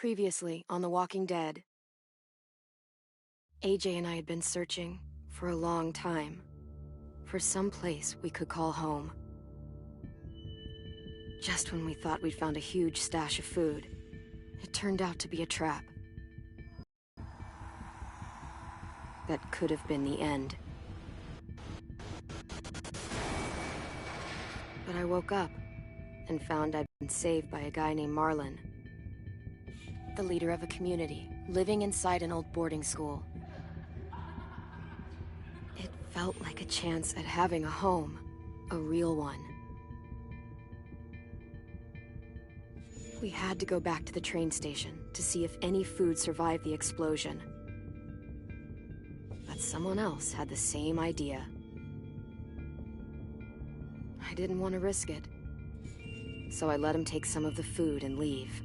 Previously on The Walking Dead. AJ and I had been searching for a long time for some place we could call home. Just when we thought we'd found a huge stash of food, it turned out to be a trap. That could have been the end. But I woke up and found I'd been saved by a guy named Marlon, the leader of a community living inside an old boarding school. It felt like a chance at having a home, a real one. We had to go back to the train station to see if any food survived the explosion. But someone else had the same idea. I didn't want to risk it, so I let him take some of the food and leave.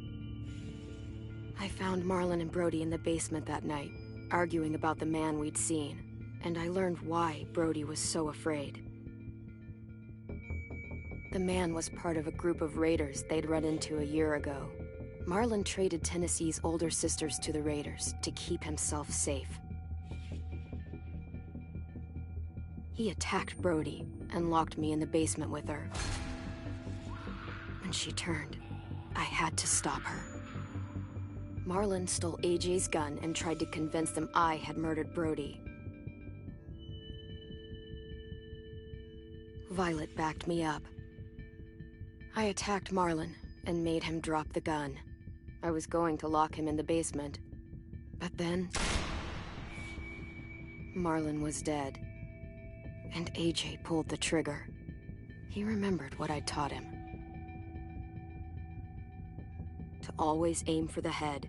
I found Marlon and Brody in the basement that night, arguing about the man we'd seen, and I learned why Brody was so afraid. The man was part of a group of raiders they'd run into a year ago. Marlon traded Tennessee's older sisters to the raiders to keep himself safe. He attacked Brody and locked me in the basement with her. When she turned, I had to stop her. Marlon stole AJ's gun and tried to convince them I had murdered Brody. Violet backed me up. I attacked Marlon and made him drop the gun. I was going to lock him in the basement, but then Marlon was dead, and AJ pulled the trigger. He remembered what I'd taught him. To always aim for the head.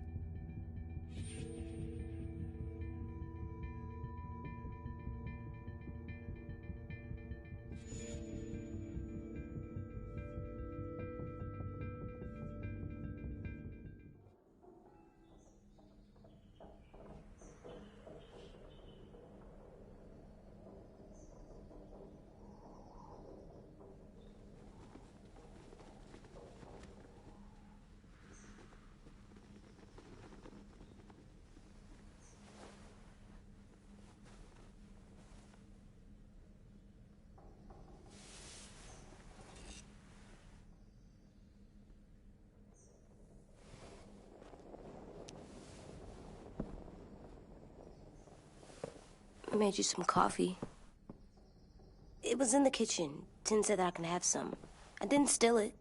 I made you some coffee. It was in the kitchen. Tin said that I can have some. I didn't steal it.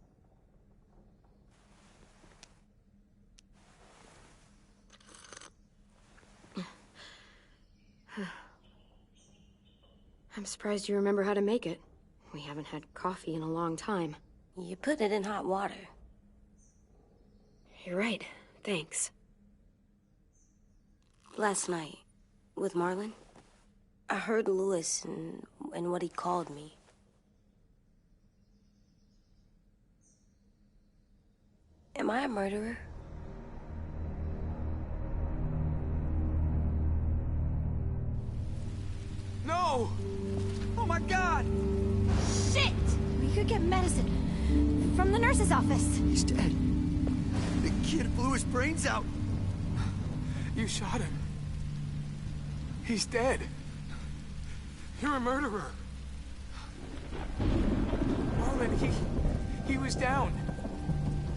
I'm surprised you remember how to make it. We haven't had coffee in a long time. You put it in hot water. You're right. Thanks. Last night, with Marlon, I heard Lewis and what he called me. Am I a murderer? No! Oh my God! Shit! We could get medicine from the nurse's office. He's dead. The kid blew his brains out. You shot him. He's dead. You're a murderer. Marlon, he was down.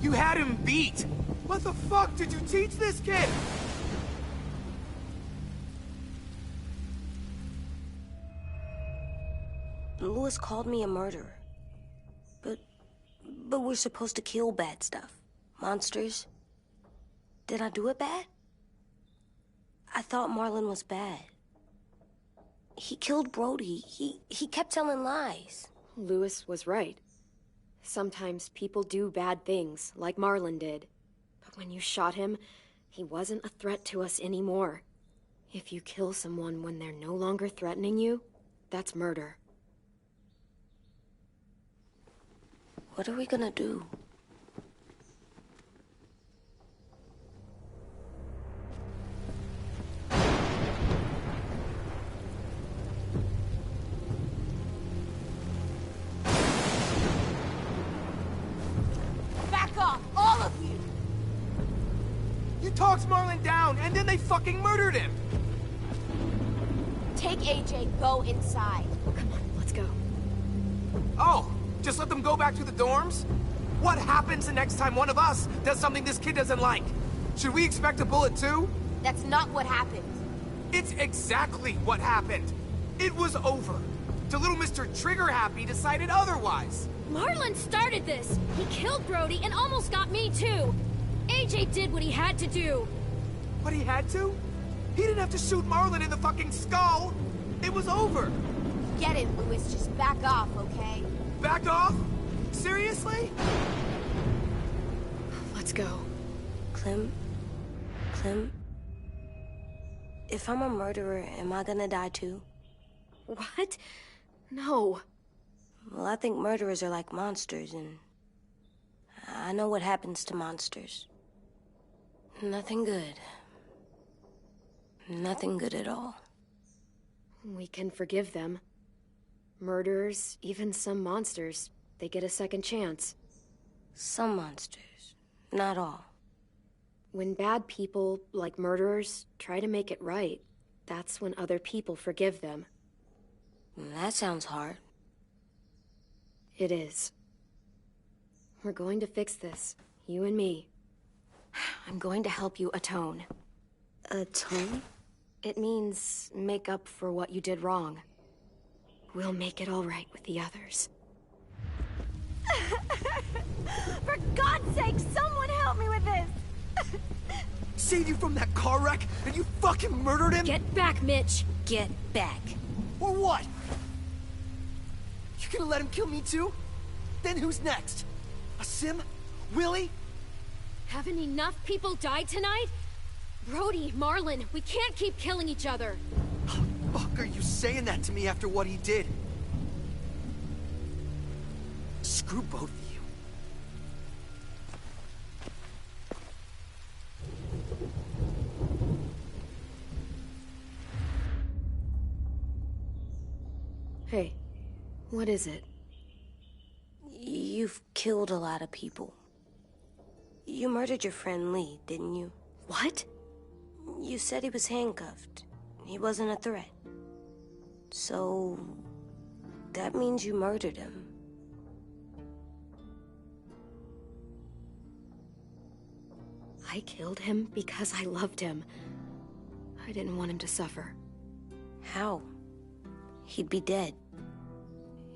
You had him beat. What the fuck did you teach this kid? Lewis called me a murderer. But we're supposed to kill bad stuff. Monsters. Did I do it bad? I thought Marlon was bad. He killed Brody. He kept telling lies. Lewis was right. Sometimes people do bad things, like Marlon did. But when you shot him, he wasn't a threat to us anymore. If you kill someone when they're no longer threatening you, that's murder. What are we gonna do? Back off, all of you! You talked Marlon down, and then they fucking murdered him! Take AJ, go inside. Come on, let's go. Oh, just let them go back to the dorms? What happens the next time one of us does something this kid doesn't like? Should we expect a bullet too? That's not what happened. It's exactly what happened. It was over. The little Mr. Trigger Happy decided otherwise. Marlon started this. He killed Brody and almost got me too. AJ did what he had to do. But he had to? He didn't have to shoot Marlon in the fucking skull. It was over. Get it, Louis. Just back off, okay? Back off? Seriously? Let's go. Clem? If I'm a murderer, am I gonna die too? What? No. Well, I think murderers are like monsters, and I know what happens to monsters. Nothing good. Nothing good at all. We can forgive them. Murderers, even some monsters, they get a second chance. Some monsters, not all. When bad people, like murderers, try to make it right, that's when other people forgive them. That sounds hard. It is. We're going to fix this, you and me. I'm going to help you atone. Atone? It means make up for what you did wrong. We'll make it all right with the others. For God's sake, someone help me with this! Saved you from that car wreck, and you fucking murdered him? Get back, Mitch. Get back. Or what? You gonna let him kill me too? Then who's next? A Sim? Willie? Haven't enough people died tonight? Brody, Marlon, we can't keep killing each other. How the fuck are you saying that to me after what he did? Screw both of you. Hey, what is it? You've killed a lot of people. You murdered your friend Lee, didn't you? What? You said he was handcuffed. He wasn't a threat. So... that means you murdered him. I killed him because I loved him. I didn't want him to suffer. How? He'd be dead.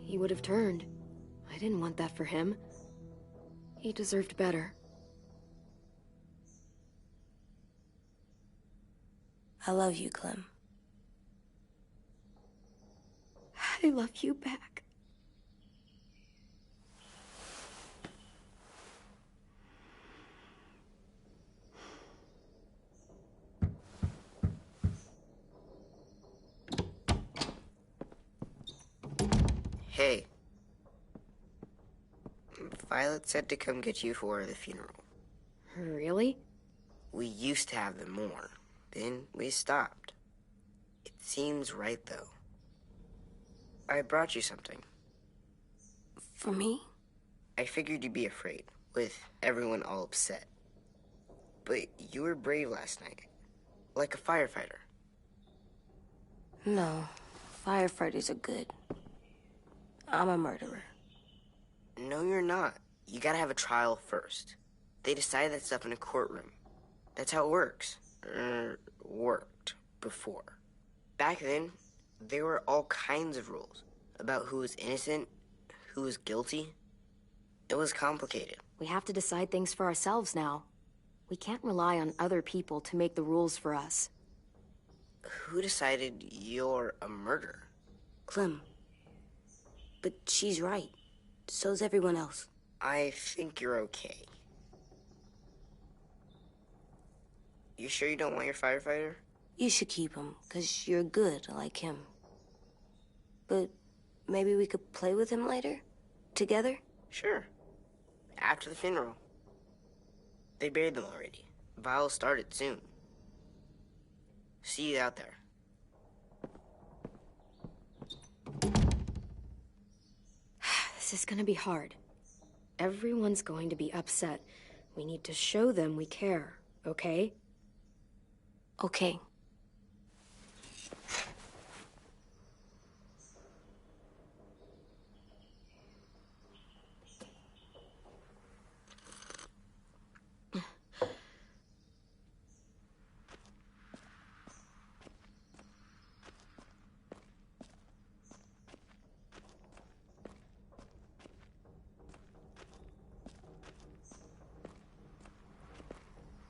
He would have turned. I didn't want that for him. He deserved better. I love you, Clem. I love you back. Hey. Violet said to come get you for the funeral. Really? We used to have them more. Then we stopped. It seems right, though. I brought you something. For me? I figured you'd be afraid, with everyone all upset. But you were brave last night. Like a firefighter. No. Firefighters are good. I'm a murderer. No, you're not. You gotta have a trial first. They decide that stuff in a courtroom. That's how it works. Worked before. Back then, there were all kinds of rules about who was innocent, who was guilty. It was complicated. We have to decide things for ourselves now. We can't rely on other people to make the rules for us. Who decided you're a murderer? Clem. But she's right. So's everyone else. I think you're okay. You sure you don't want your firefighter? You should keep him, 'cause you're good like him. But maybe we could play with him later? Together? Sure. After the funeral. They buried them already. Vile'll start it soon. See you out there. This is gonna be hard. Everyone's going to be upset. We need to show them we care, okay? Okay.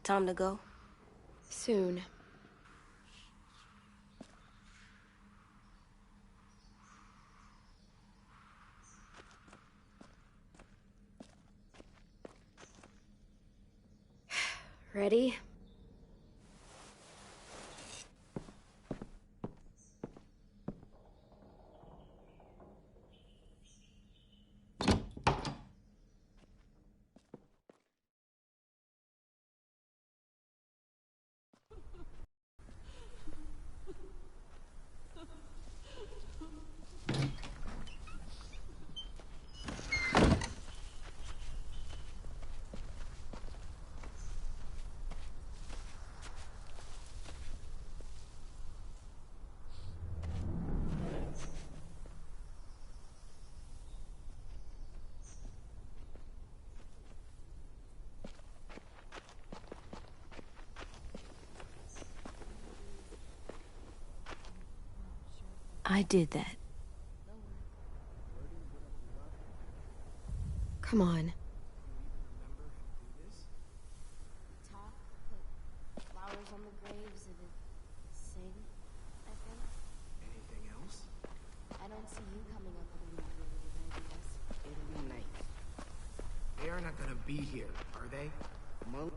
Time to go? Soon. Ready? I did that. Come on. Talk, put flowers on the graves, and sing, I think. Anything else? I don't see you coming up with any creative ideas. It'll be nice. They are not gonna be here, are they? Well,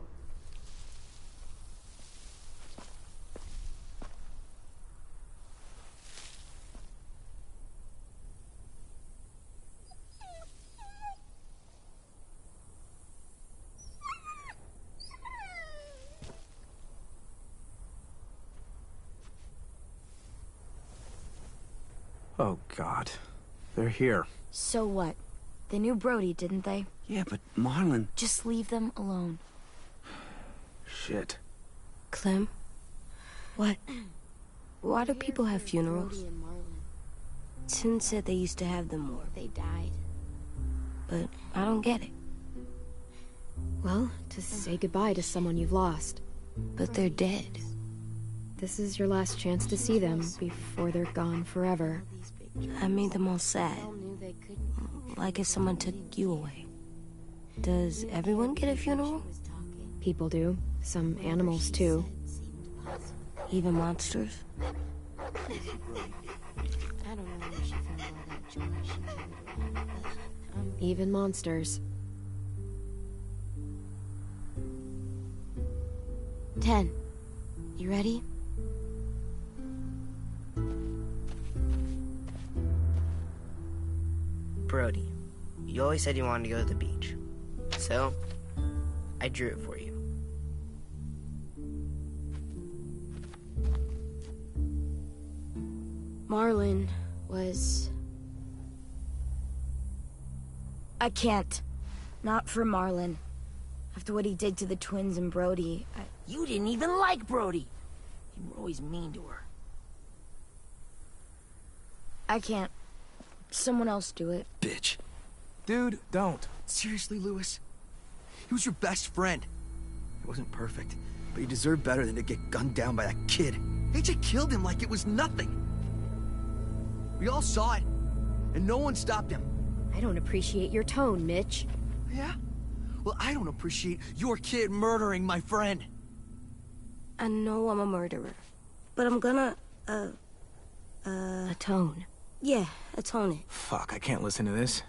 Oh, God. They're here. So what? They knew Brody, didn't they? Yeah, but Marlon... Just leave them alone. Shit. Clem? What? Why do people have funerals? Brody and Marlon. Tin said they used to have them more, They died. but I don't get it. Well, to say goodbye to someone you've lost. But they're dead. This is your last chance to see them before they're gone forever. I made them all sad, All knew they couldn't. like if someone took you away. Does everyone get a funeral? Was talking. People do. Some animals, too. Seemed positive. Even monsters? I don't know where she found all that joy she carried around, but Even monsters. 10. You ready? Brody, you always said you wanted to go to the beach. So, I drew it for you. Marlon was... I can't. Not for Marlon. After what he did to the twins and Brody, You didn't even like Brody. You were always mean to her. I can't. Someone else do it. Bitch. Dude, don't. Seriously, Lewis? He was your best friend. He wasn't perfect, but he deserved better than to get gunned down by that kid. AJ killed him like it was nothing. We all saw it, and no one stopped him. I don't appreciate your tone, Mitch. Yeah? Well, I don't appreciate your kid murdering my friend. I know I'm a murderer, but I'm gonna, Atone. yeah, atone it. Fuck, I can't listen to this.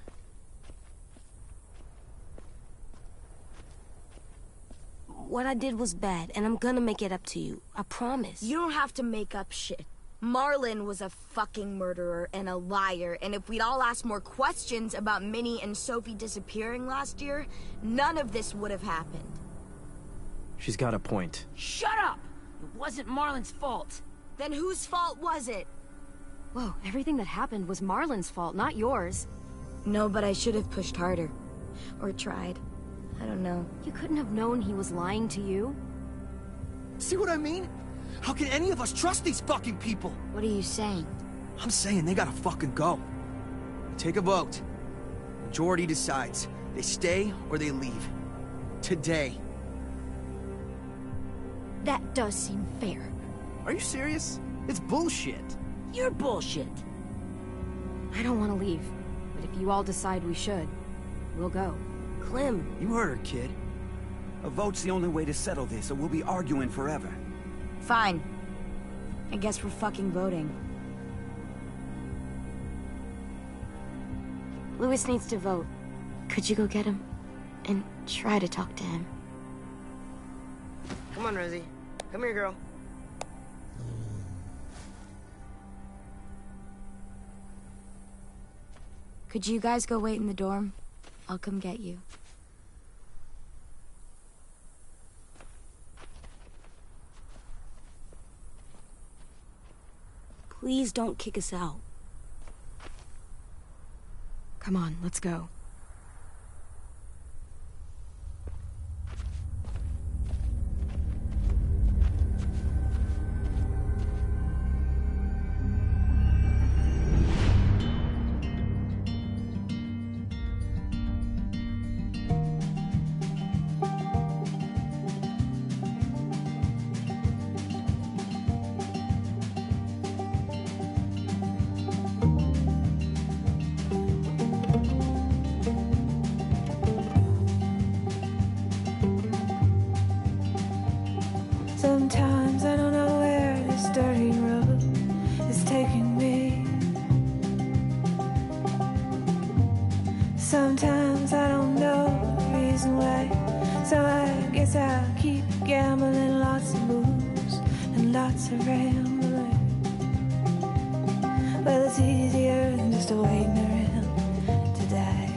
What I did was bad, and I'm gonna make it up to you. I promise. You don't have to make up shit. Marlon was a fucking murderer and a liar, and if we'd all asked more questions about Minnie and Sophie disappearing last year, none of this would have happened. She's got a point. Shut up! It wasn't Marlon's fault. Then whose fault was it? Whoa, everything that happened was Marlon's fault, not yours. No, but I should have pushed harder. Or tried. I don't know. You couldn't have known he was lying to you. See what I mean? How can any of us trust these fucking people? What are you saying? I'm saying they gotta fucking go. Take a vote. Majority decides. They stay or they leave. Today. That does seem fair. Are you serious? It's bullshit. You're bullshit. I don't want to leave, but if you all decide we should, we'll go. Clem, You heard her, kid. A vote's the only way to settle this, or we'll be arguing forever. Fine. I guess we're fucking voting. Louis needs to vote. could you go get him? And try to talk to him. Come on, Rosie. Come here, girl. Could you guys go wait in the dorm? I'll come get you. Please don't kick us out. Come on, let's go. Sometimes I don't know where this dirty road is taking me. Sometimes I don't know the reason why. So I guess I'll keep gambling, lots of moves and lots of rambling. Well, it's easier than just waiting around to die.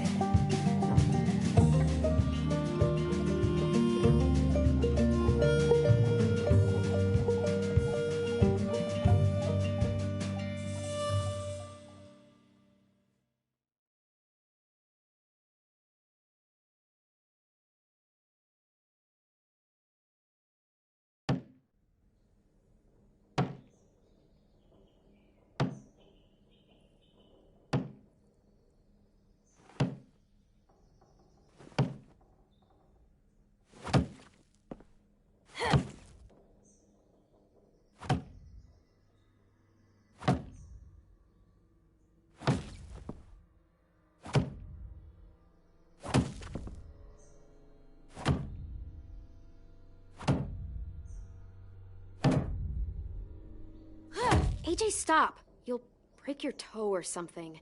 AJ, stop. You'll break your toe or something.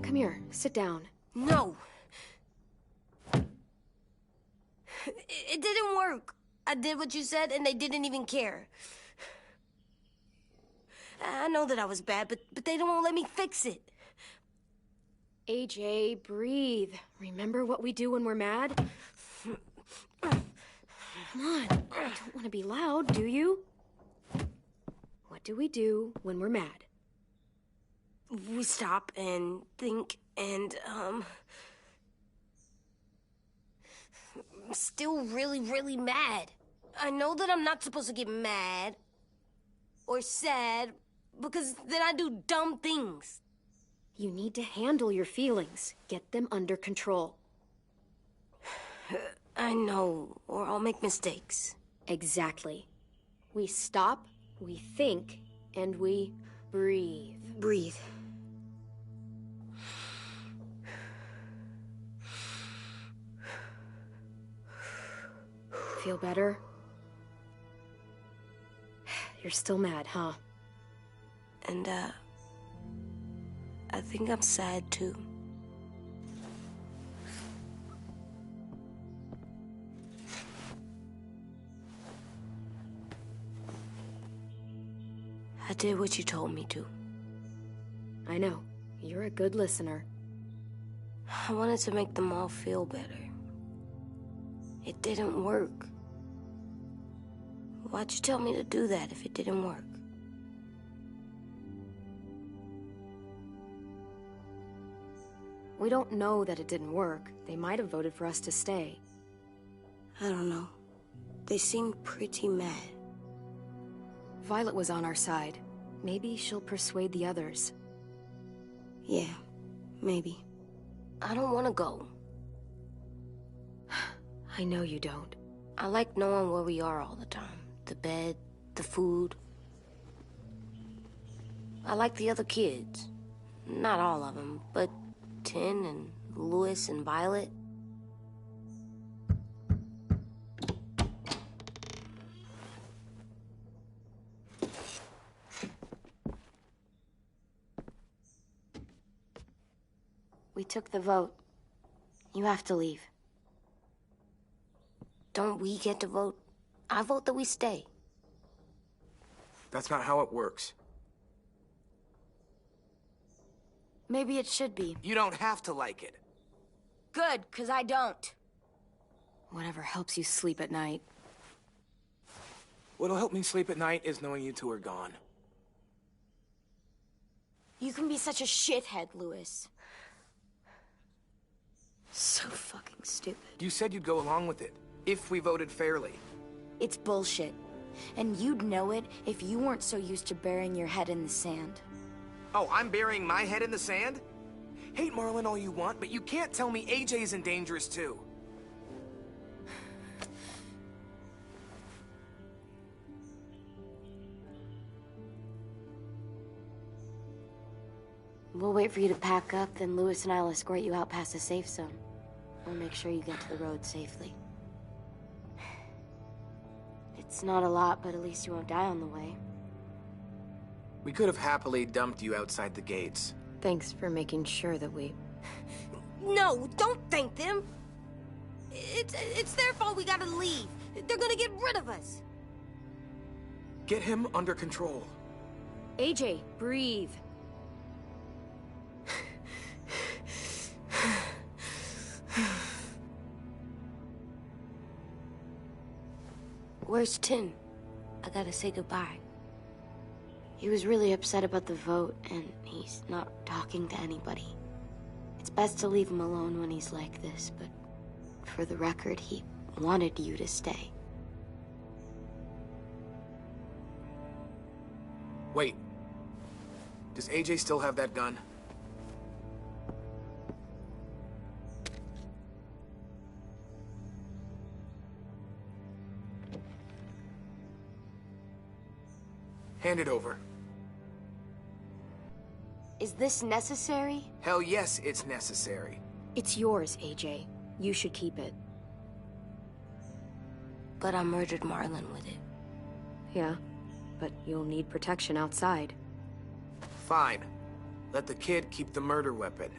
Come here, sit down. No. It didn't work. I did what you said and they didn't even care. I know that I was bad, but they don't let me fix it. AJ, breathe. Remember what we do when we're mad? Come on, you don't want to be loud, do you? What do we do when we're mad? We stop and think and, I'm still really, really mad. I know that I'm not supposed to get mad or sad because then I do dumb things. You need to handle your feelings. Get them under control. I know, or I'll make mistakes. Exactly. We stop, we think, and we breathe. Breathe. Feel better? You're still mad, huh? And, I think I'm sad, too. I did what you told me to. I know. You're a good listener. I wanted to make them all feel better. It didn't work. Why'd you tell me to do that if it didn't work? We don't know that it didn't work. They might have voted for us to stay. I don't know. They seemed pretty mad. Violet was on our side. Maybe she'll persuade the others. Yeah, maybe. I don't want to go. I know you don't. I like knowing where we are all the time. The bed, the food. I like the other kids. Not all of them, but Tin and Louis and Violet. We took the vote. You have to leave. Don't we get to vote? I vote that we stay. That's not how it works. Maybe it should be. You don't have to like it. Good, 'cause I don't. Whatever helps you sleep at night. What'll help me sleep at night is knowing you two are gone. You can be such a shithead, Louis. So fucking stupid. You said you'd go along with it, if we voted fairly. It's bullshit. And you'd know it if you weren't so used to burying your head in the sand. Oh, I'm burying my head in the sand? Hate Marlon all you want, but you can't tell me AJ isn't dangerous too. We'll wait for you to pack up, then Louis and I'll escort you out past the safe zone. We'll make sure you get to the road safely. It's not a lot, but at least you won't die on the way. We could have happily dumped you outside the gates. Thanks for making sure that we... No, don't thank them! It's their fault we gotta leave. They're gonna get rid of us. Get him under control. AJ, breathe. Where's Tin? I gotta say goodbye. He was really upset about the vote, and he's not talking to anybody. It's best to leave him alone when he's like this, but for the record, he wanted you to stay. Wait. Does AJ still have that gun? Hand it over. Is this necessary? Hell yes, it's necessary. It's yours, AJ. You should keep it. But I murdered Marlon with it. Yeah, but you'll need protection outside. Fine. Let the kid keep the murder weapon.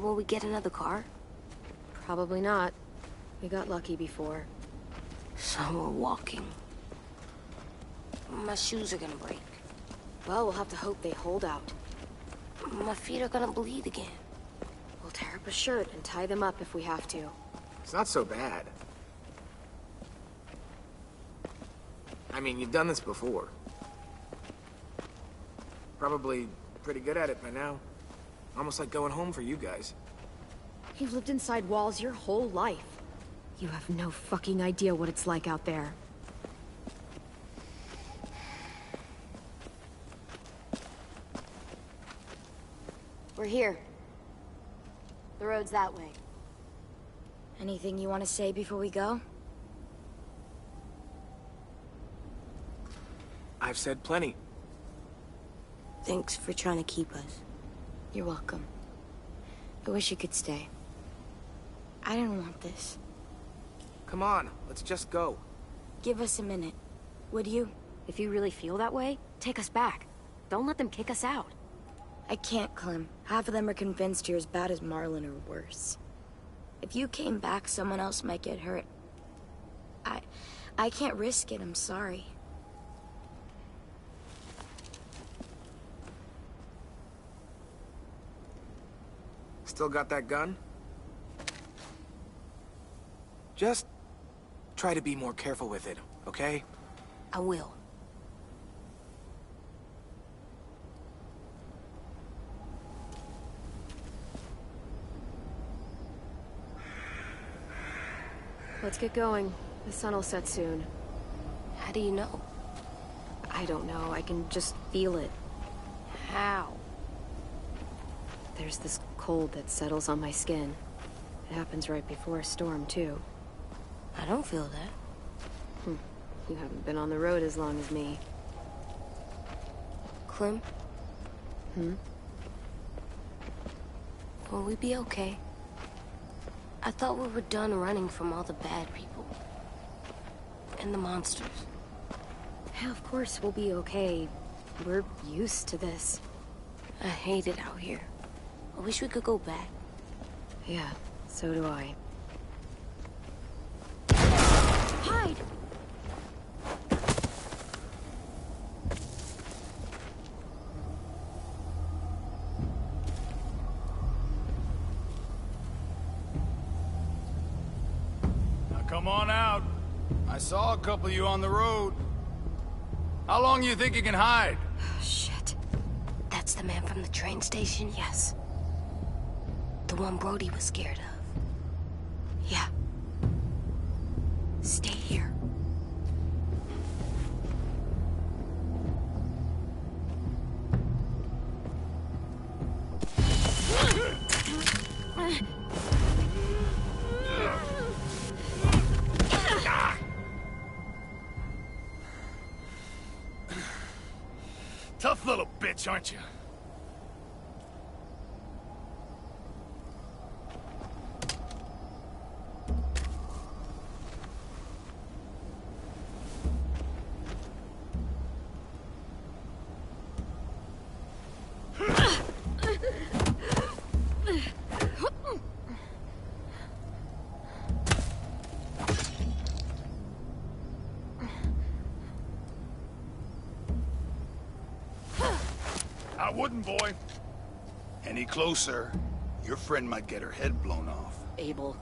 Will we get another car? Probably not. We got lucky before. So we're walking. My shoes are gonna break. Well, we'll have to hope they hold out. My feet are gonna bleed again. We'll tear up a shirt and tie them up if we have to. It's not so bad. I mean, you've done this before. Probably pretty good at it by now. Almost like going home for you guys. You've lived inside walls your whole life. You have no fucking idea what it's like out there. We're here. The road's that way. Anything you want to say before we go? I've said plenty. Thanks for trying to keep us. You're welcome. I wish you could stay. I didn't want this. Come on, let's just go. Give us a minute, would you? If you really feel that way, take us back. Don't let them kick us out. I can't, Clem. Half of them are convinced you're as bad as Marlon or worse. If you came back, someone else might get hurt. I can't risk it, I'm sorry. Still got that gun? Just try to be more careful with it, okay? I will. Let's get going. The sun will set soon. How do you know? I don't know. I can just feel it. How? There's this cold that settles on my skin. It happens right before a storm, too. I don't feel that. You haven't been on the road as long as me. Clem? Will we be okay? I thought we were done running from all the bad people. And the monsters. Yeah, of course we'll be okay. We're used to this. I hate it out here. I wish we could go back. Yeah, so do I. Hide! Now come on out. I saw a couple of you on the road. How long do you think you can hide? Shit. That's the man from the train station? Yes. The one Brody was scared of. Yeah. Stay here. Tough little bitch, aren't you? I wouldn't, boy. Any closer, your friend might get her head blown off. Abel.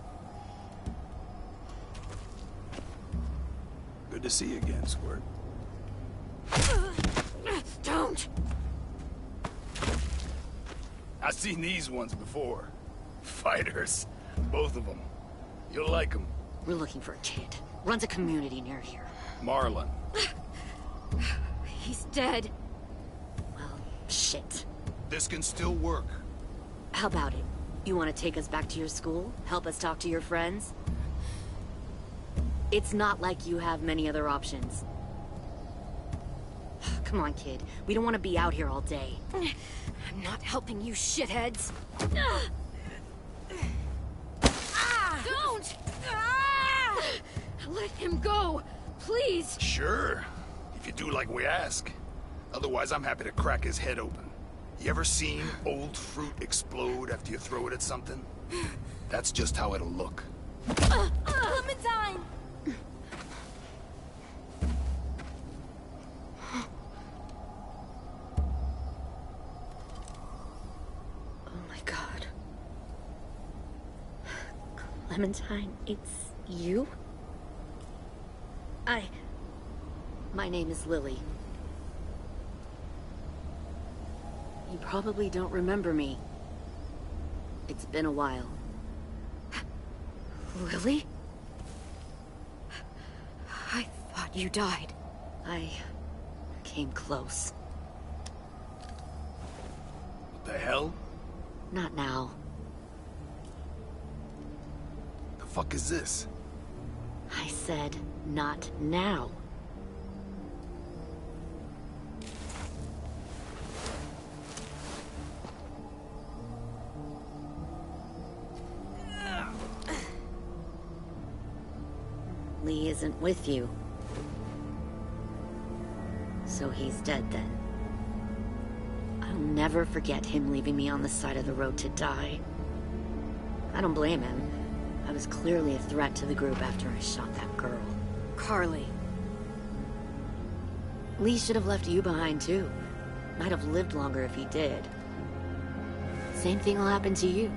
Good to see you again, Squirt. Don't! I've seen these ones before. Fighters. Both of them. You'll like them. We're looking for a kid. Runs a community near here. Marlon. He's dead. Well, shit. This can still work. How about it? You want to take us back to your school? Help us talk to your friends? It's not like you have many other options. Come on, kid. We don't want to be out here all day. I'm not helping you shitheads. Don't! Let him go, please. Sure. If you do like we ask. Otherwise, I'm happy to crack his head open. You ever seen old fruit explode after you throw it at something? That's just how it'll look. Clementine! Oh my god. Clementine, it's you? My name is Lily. You probably don't remember me. It's been a while. Lily? I thought you died. I came close. What the hell? Not now. The fuck is this? I said, not now. Lee isn't with you. So he's dead then. I'll never forget him leaving me on the side of the road to die. I don't blame him. I was clearly a threat to the group after I shot that girl. Carly. Lee should have left you behind too. Might have lived longer if he did. Same thing will happen to you,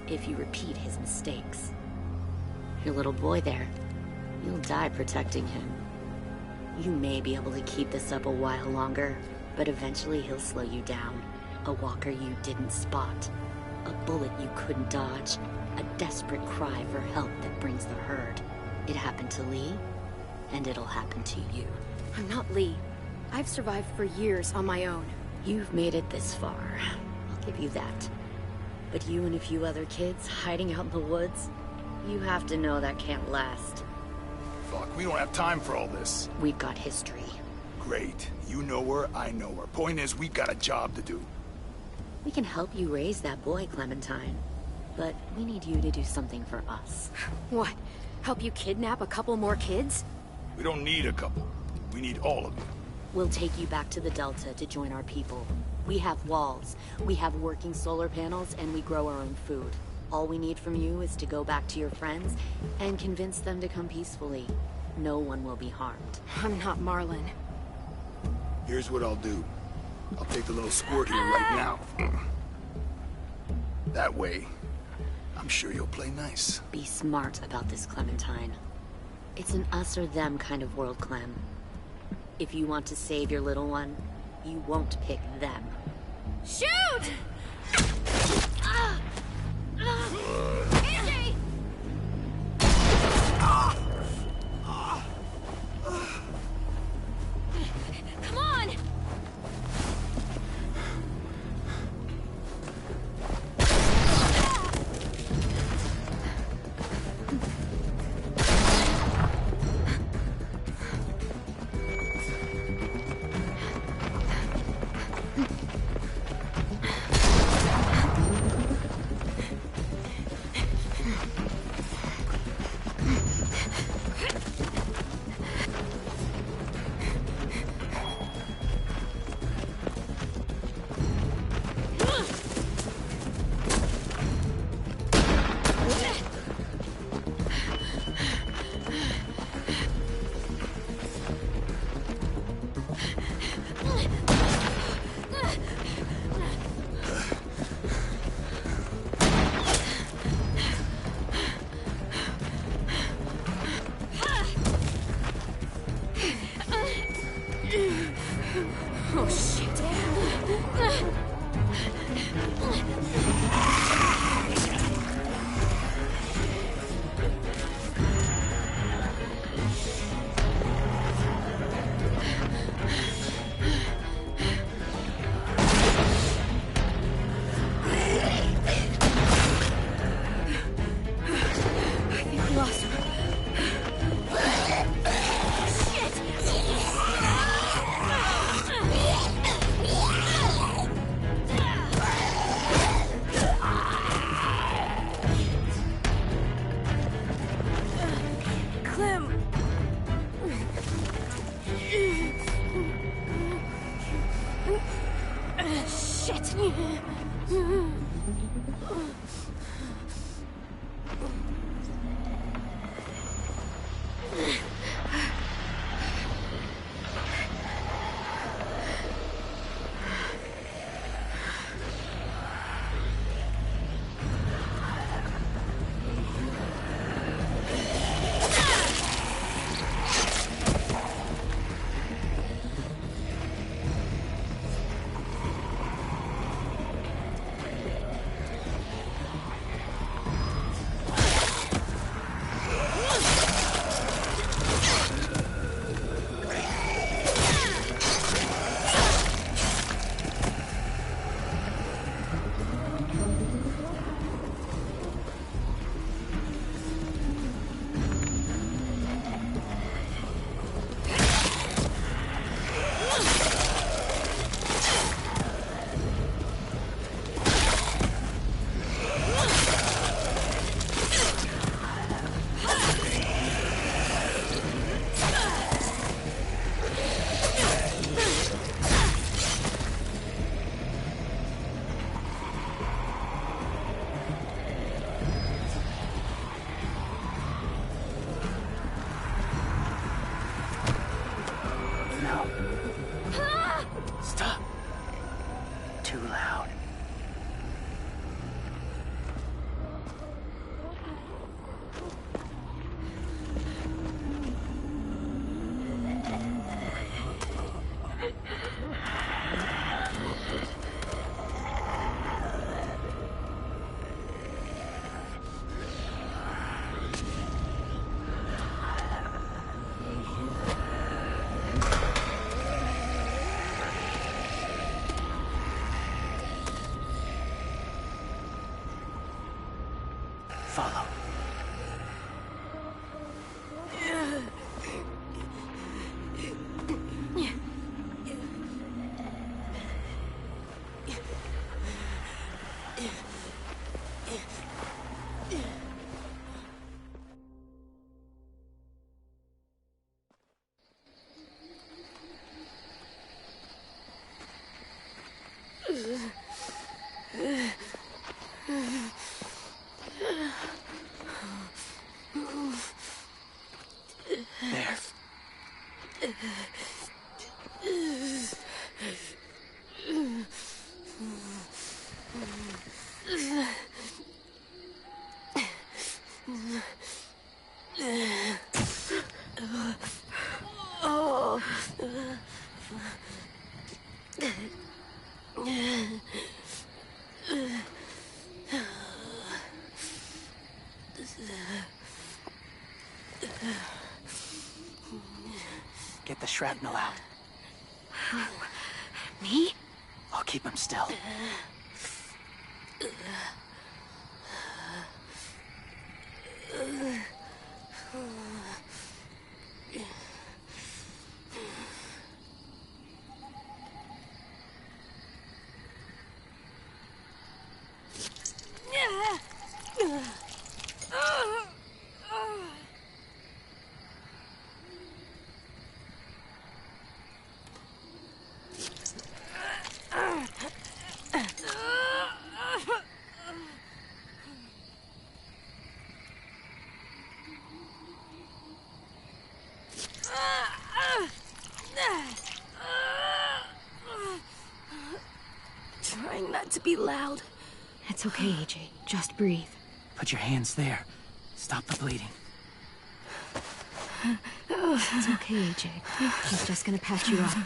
if you repeat his mistakes. Your little boy there, you'll die protecting him. You may be able to keep this up a while longer, but eventually he'll slow you down. A walker you didn't spot. A bullet you couldn't dodge. A desperate cry for help that brings the herd. It happened to Lee, and it'll happen to you. I'm not Lee. I've survived for years on my own. You've made it this far. I'll give you that. But you and a few other kids hiding out in the woods, you have to know that can't last. Fuck, we don't have time for all this. We've got history. Great. You know her, I know her. Point is, we've got a job to do. We can help you raise that boy, Clementine. But we need you to do something for us. What? Help you kidnap a couple more kids? We don't need a couple. We need all of you. We'll take you back to the Delta to join our people. We have walls, we have working solar panels, and we grow our own food. All we need from you is to go back to your friends and convince them to come peacefully. No one will be harmed. I'm not Marlon. Here's what I'll do. I'll take the little squirt here right now. That way, I'm sure you'll play nice. Be smart about this, Clementine. It's an us or them kind of world, Clem. If you want to save your little one, you won't pick them. Shoot! Angie! Come on! Oh, shit. I think we lost him. There. Get the shrapnel out. Me? I'll keep him still. Trying not to be loud. It's okay, AJ. Just breathe. Put your hands there. Stop the bleeding. It's okay, AJ. He's just gonna patch you up.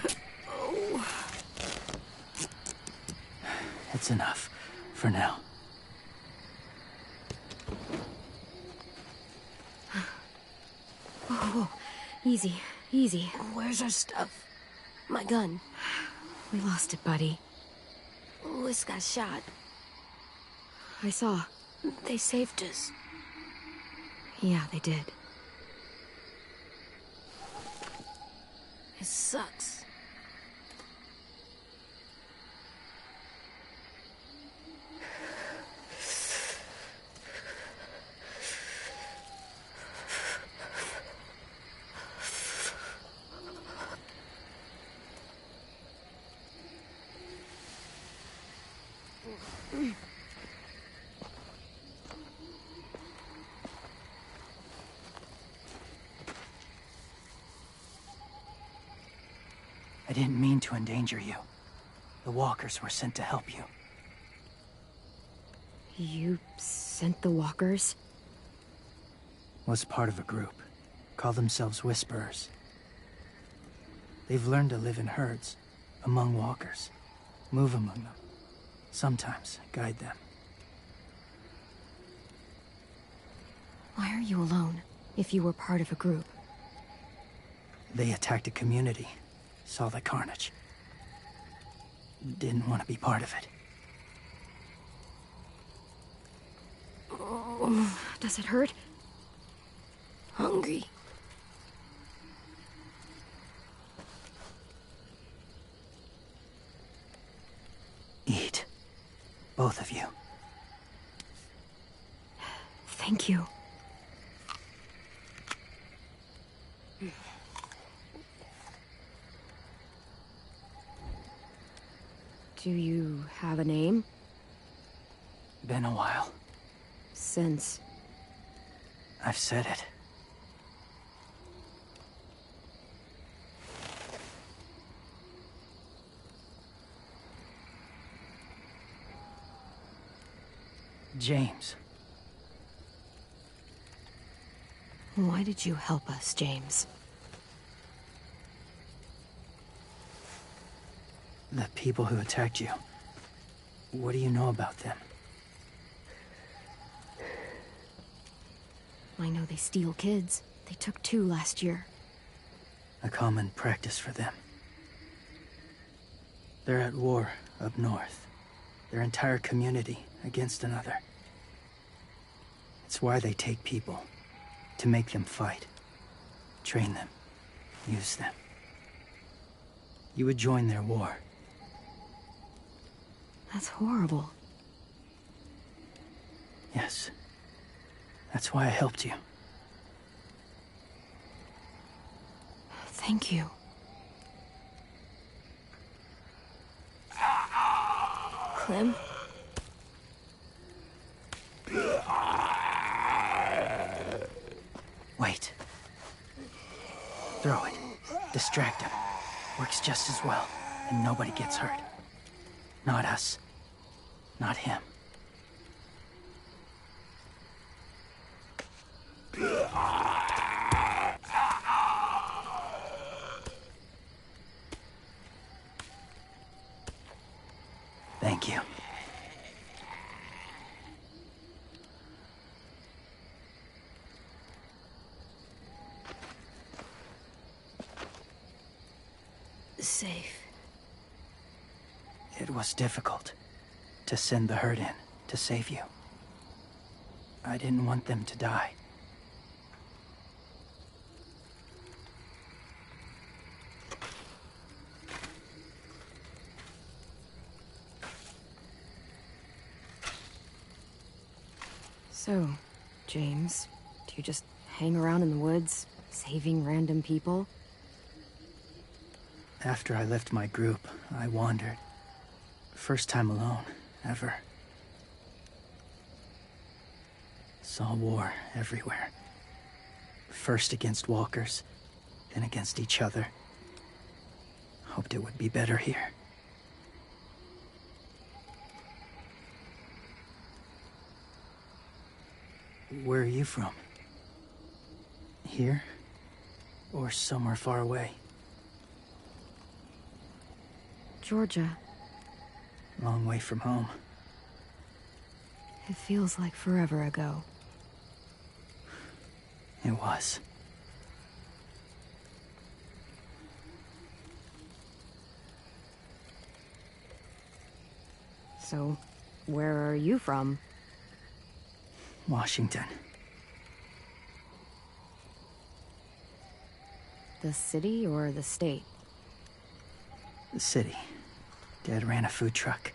It's enough. For now. Whoa, whoa. Easy, easy. Where's our stuff? My gun. We lost it, buddy. Louis got shot. I saw. They saved us. Yeah, they did. It sucks. I didn't mean to endanger you. The walkers were sent to help you. You sent the walkers? Was part of a group. Call themselves Whisperers. They've learned to live in herds, among walkers. Move among them. Sometimes guide them. Why are you alone, if you were part of a group? They attacked a community. Saw the carnage. Didn't want to be part of it. Does it hurt? Hungry. Eat. Both of you. Thank you. Do you have a name? Been a while. Since... I've said it. James. Why did you help us, James? The people who attacked you. What do you know about them? I know they steal kids. They took 2 last year. A common practice for them. They're at war up north. Their entire community against another. It's why they take people. To make them fight. Train them. Use them. You would join their war. That's horrible. Yes. That's why I helped you. Thank you. Clem? distract him. Works just as well, and nobody gets hurt. Not us. Not him. Thank you. Safe. It was difficult to send the herd in to save you. I didn't want them to die. So, James, do you just hang around in the woods, saving random people? After I left my group, I wandered. First time alone, ever. Saw war everywhere. First against walkers, then against each other. Hoped it would be better here. Where are you from? Here? Or somewhere far away? Georgia. Long way from home. It feels like forever ago. It was. So, where are you from? Washington. The city or the state? The city. Dad ran a food truck.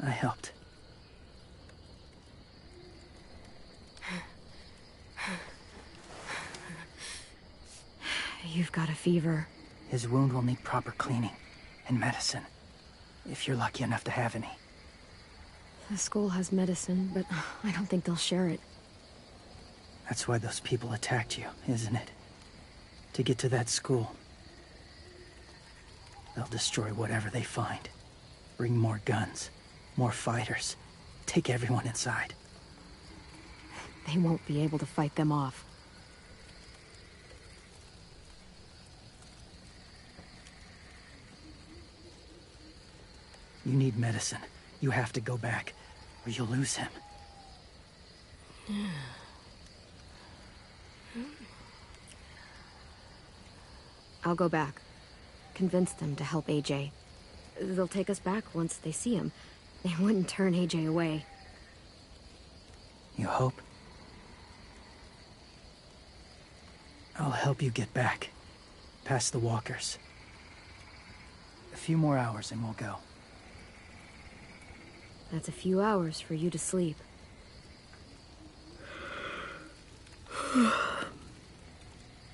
I helped. You've got a fever. His wound will need proper cleaning and medicine, if you're lucky enough to have any. The school has medicine, but I don't think they'll share it. That's why those people attacked you, isn't it? To get to that school. They'll destroy whatever they find. Bring more guns, more fighters. Take everyone inside. They won't be able to fight them off. You need medicine. You have to go back, or you'll lose him. I'll go back. Convince them to help AJ. They'll take us back once they see him. They wouldn't turn AJ away. You hope? I'll help you get back. Past the walkers. A few more hours and we'll go. That's a few hours for you to sleep.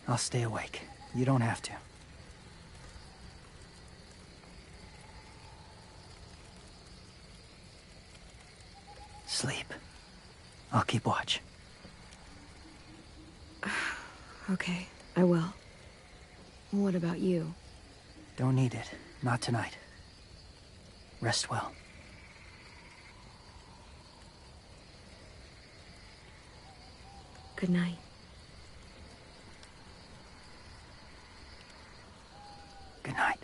I'll stay awake. You don't have to. Sleep. I'll keep watch. Okay, I will. What about you? Don't need it. Not tonight. Rest well. Good night. Good night.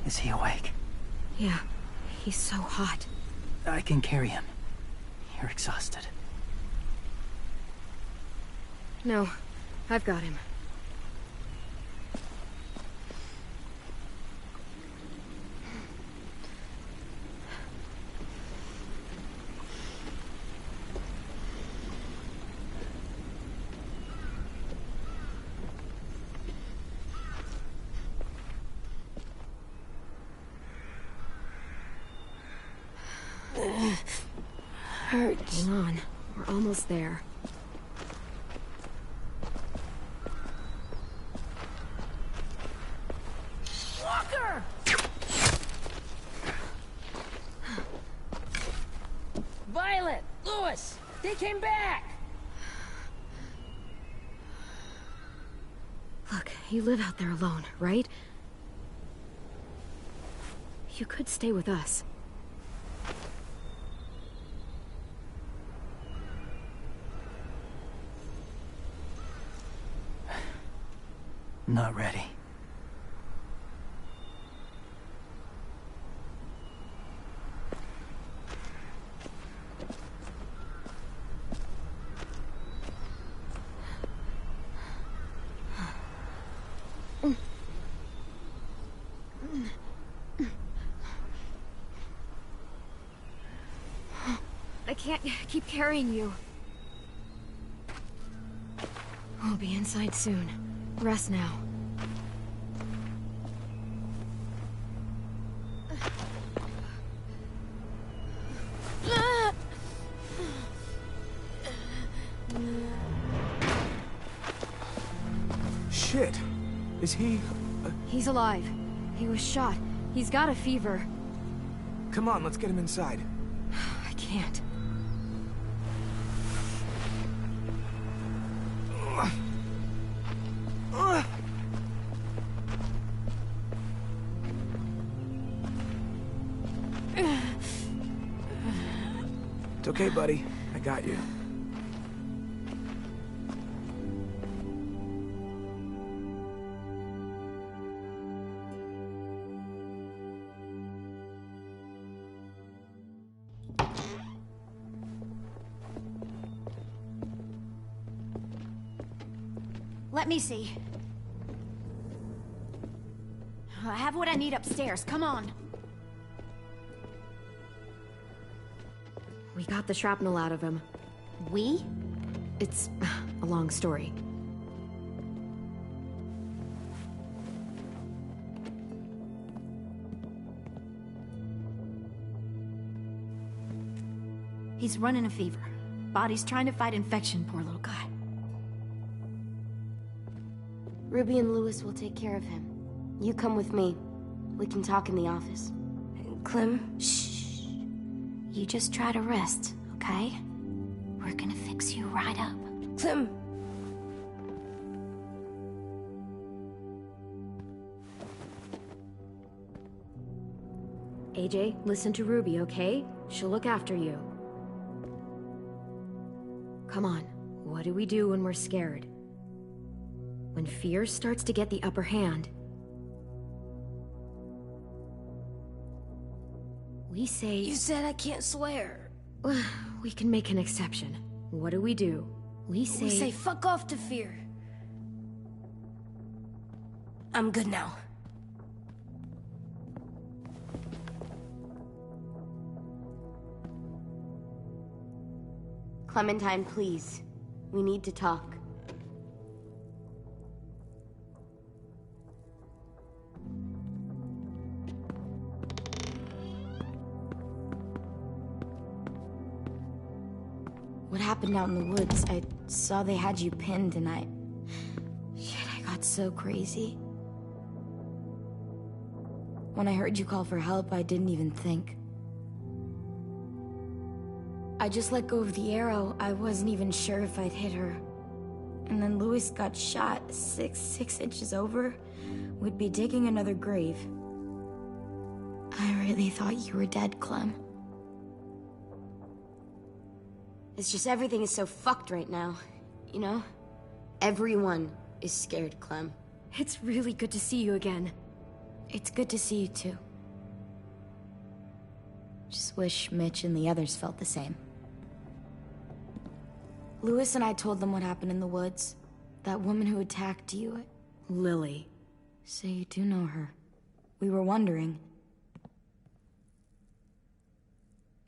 Is he awake? Yeah, he's so hot. I can carry him. You're exhausted. No, I've got him. Hurts. Hang on, we're almost there. Walker! Violet! Lewis! They came back! Look, you live out there alone, right? You could stay with us. Not ready. I can't keep carrying you. We'll be inside soon. Rest now. Shit. Is he... He's alive. He was shot. He's got a fever. Come on, let's get him inside. I can't. It's okay, buddy. I got you. Let me see. I have what I need upstairs. Come on. We got the shrapnel out of him. We? It's a long story. He's running a fever. Body's trying to fight infection, poor little guy. Ruby and Lewis will take care of him. You come with me. We can talk in the office. Clem? Shh. You just try to rest, okay? We're gonna fix you right up. Clem! AJ, listen to Ruby, okay? She'll look after you. Come on, what do we do when we're scared? When fear starts to get the upper hand, we say... You said I can't swear. We can make an exception. What do? We say fuck off to fear. I'm good now. Clementine, please. We need to talk. What happened out in the woods? I saw they had you pinned and I got so crazy. When I heard you call for help, I didn't even think. I just let go of the arrow. I wasn't even sure if I'd hit her. And then Lewis got shot 6 inches over. We'd be digging another grave. I really thought you were dead, Clem. It's just everything is so fucked right now, you know? Everyone is scared, Clem. it's really good to see you again. It's good to see you too. Just wish Mitch and the others felt the same. Louis and I told them what happened in the woods. That woman who attacked you. Lily. So you do know her. We were wondering.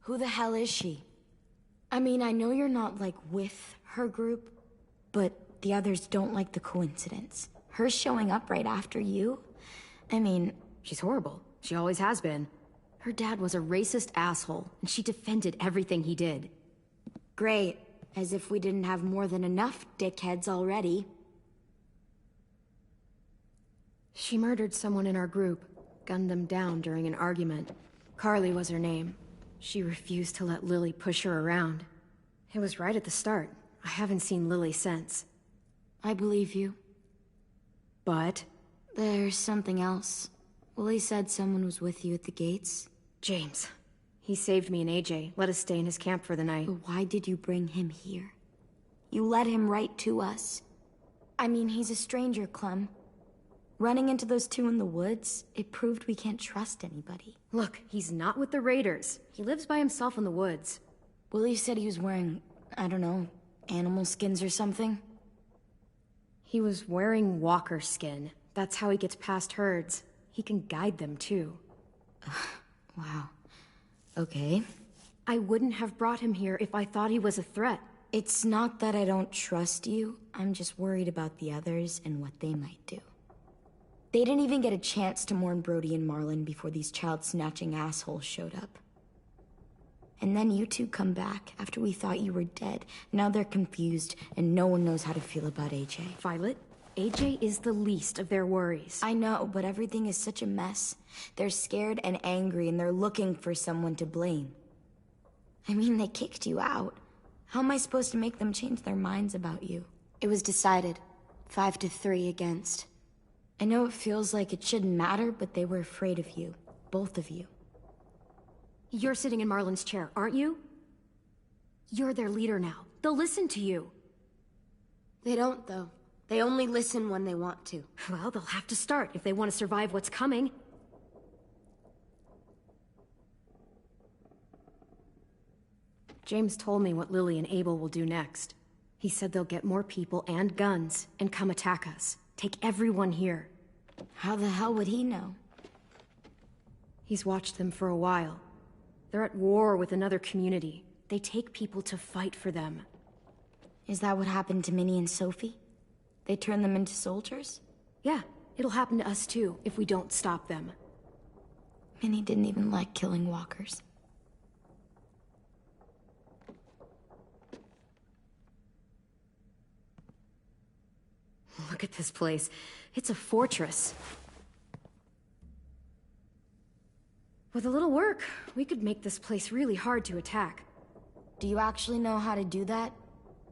Who the hell is she? I mean, I know you're not, like, with her group, but the others don't like the coincidence. Her showing up right after you? I mean... She's horrible. She always has been. Her dad was a racist asshole, and she defended everything he did. Great. As if we didn't have more than enough dickheads already. She murdered someone in our group, gunned them down during an argument. Carly was her name. She refused to let Lily push her around. It was right at the start. I haven't seen Lily since. I believe you. But? There's something else. Willie said someone was with you at the gates. James. He saved me and AJ, let us stay in his camp for the night. But why did you bring him here? You led him right to us. I mean, he's a stranger, Clem. Running into those two in the woods, it proved we can't trust anybody. Look, he's not with the Raiders. He lives by himself in the woods. Willie said he was wearing, I don't know, animal skins or something? He was wearing walker skin. That's how he gets past herds. He can guide them, too. Wow. Okay. I wouldn't have brought him here if I thought he was a threat. It's not that I don't trust you. I'm just worried about the others and what they might do. They didn't even get a chance to mourn Brody and Marlon before these child-snatching assholes showed up. And then you two come back after we thought you were dead. Now they're confused, and no one knows how to feel about AJ. Violet, AJ is the least of their worries. I know, but everything is such a mess. They're scared and angry, and they're looking for someone to blame. I mean, they kicked you out. How am I supposed to make them change their minds about you? It was decided. 5-3 against. I know it feels like it shouldn't matter, but they were afraid of you. Both of you. You're sitting in Marlon's chair, aren't you? You're their leader now. They'll listen to you. They don't, though. They only listen when they want to. Well, they'll have to start if they want to survive what's coming. James told me what Lily and Abel will do next. He said they'll get more people and guns and come attack us. Take everyone here. How the hell would he know? He's watched them for a while. They're at war with another community. They take people to fight for them. Is that what happened to Minnie and Sophie? They turn them into soldiers? Yeah, it'll happen to us too, if we don't stop them. Minnie didn't even like killing walkers. Look at this place. It's a fortress. With a little work, we could make this place really hard to attack. Do you actually know how to do that?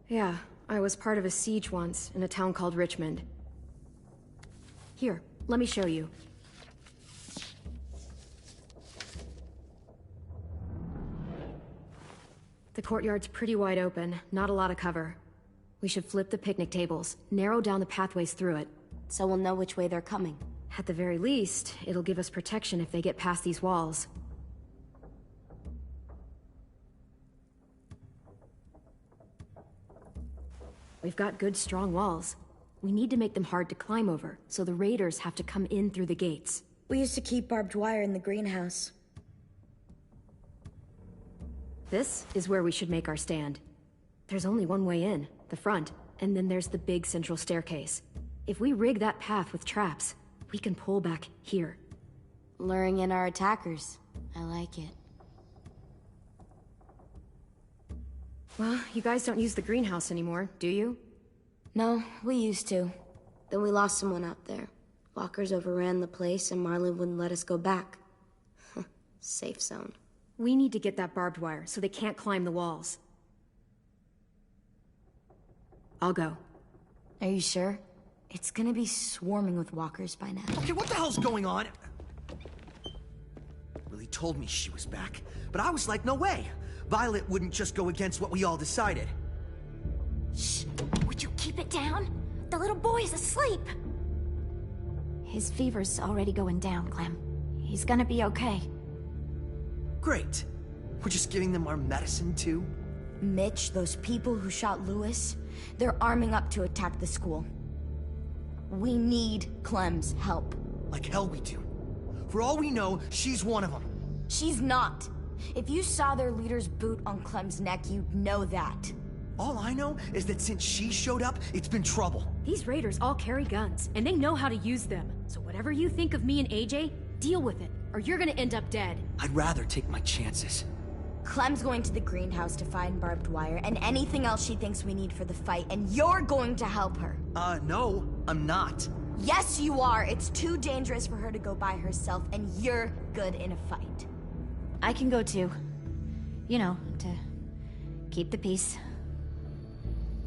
Yeah, I was part of a siege once in a town called Richmond. Here, let me show you. The courtyard's pretty wide open, not a lot of cover. We should flip the picnic tables, narrow down the pathways through it. So we'll know which way they're coming. At the very least, it'll give us protection if they get past these walls. We've got good, strong walls. We need to make them hard to climb over, so the raiders have to come in through the gates. We used to keep barbed wire in the greenhouse. This is where we should make our stand. There's only one way in, the front, and then there's the big central staircase. If we rig that path with traps, we can pull back here. Luring in our attackers. I like it. Well, you guys don't use the greenhouse anymore, do you? No, we used to. Then we lost someone out there. Walkers overran the place and Marlon wouldn't let us go back. Safe zone. We need to get that barbed wire so they can't climb the walls. I'll go. Are you sure? It's gonna be swarming with walkers by now. Okay, what the hell's going on? Lily told me she was back, but I was like, no way. Violet wouldn't just go against what we all decided. Shh! Would you keep it down? The little boy's asleep! His fever's already going down, Clem. He's gonna be okay. Great. We're just giving them our medicine, too? Mitch, those people who shot Lewis, they're arming up to attack the school. We need Clem's help. Like hell we do. For all we know, she's one of them. She's not. If you saw their leader's boot on Clem's neck, you'd know that. All I know is that since she showed up, it's been trouble. These raiders all carry guns, and they know how to use them. So whatever you think of me and AJ, deal with it, or you're gonna end up dead. I'd rather take my chances. Clem's going to the greenhouse to find barbed wire and anything else she thinks we need for the fight, and you're going to help her. No, I'm not. Yes, you are. It's too dangerous for her to go by herself, and you're good in a fight. I can go too. You know, to keep the peace.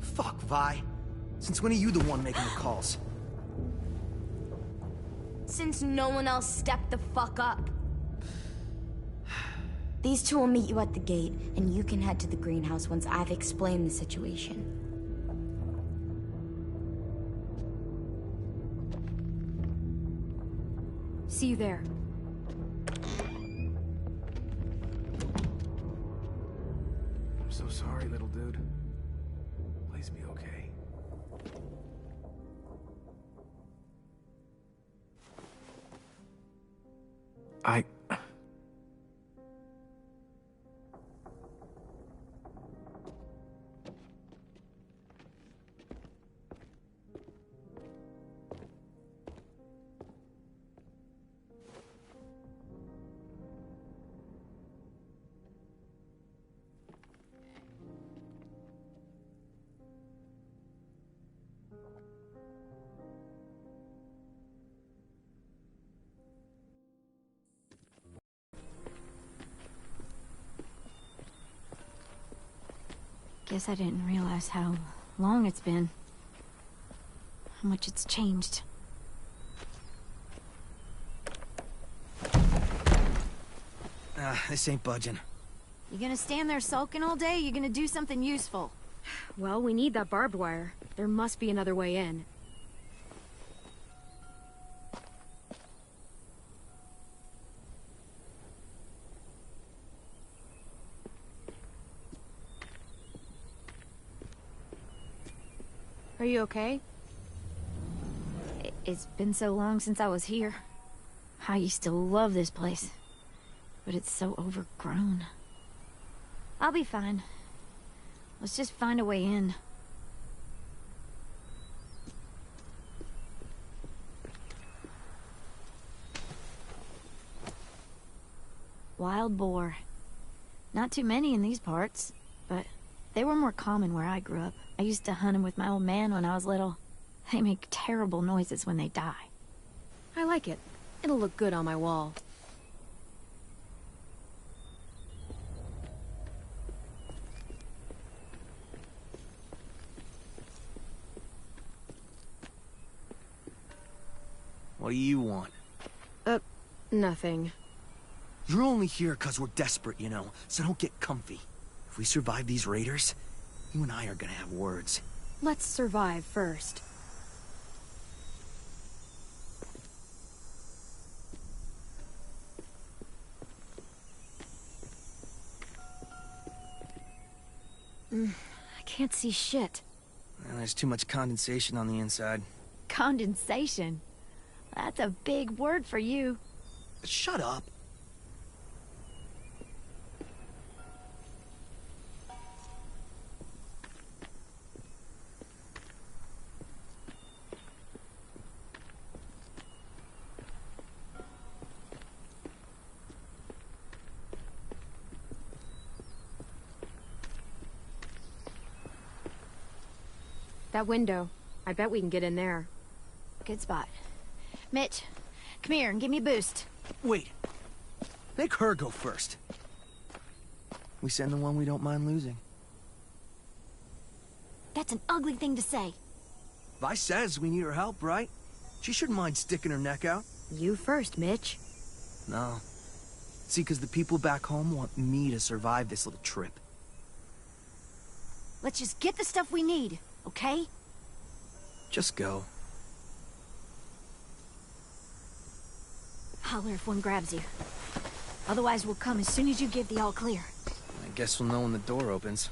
Fuck, Vi. Since when are you the one making the calls? Since no one else stepped the fuck up. These two will meet you at the gate, and you can head to the greenhouse once I've explained the situation. See you there. I'm so sorry, little dude. Please be okay. Guess I didn't realize how long it's been. How much it's changed. This ain't budging. You gonna stand there sulking all day? You gonna do something useful? Well, we need that barbed wire. There must be another way in. Are you okay? It's been so long since I was here. I used to love this place. But it's so overgrown. I'll be fine. Let's just find a way in. Wild boar. Not too many in these parts, but they were more common where I grew up. I used to hunt them with my old man when I was little. They make terrible noises when they die. I like it. It'll look good on my wall. What do you want? Nothing. You're only here because we're desperate, you know, so don't get comfy. If we survive these raiders, you and I are gonna have words. Let's survive first. I can't see shit. Well, there's too much condensation on the inside. Condensation? That's a big word for you. Shut up. That window. I bet we can get in there. Good spot. Mitch, come here and give me a boost. Wait. Make her go first. We send the one we don't mind losing. That's an ugly thing to say. Vi says we need her help, right? She shouldn't mind sticking her neck out. You first, Mitch. No. See, because the people back home want me to survive this little trip. Let's just get the stuff we need, okay? Just go. Holler if one grabs you. Otherwise, we'll come as soon as you give the all clear. I guess we'll know when the door opens.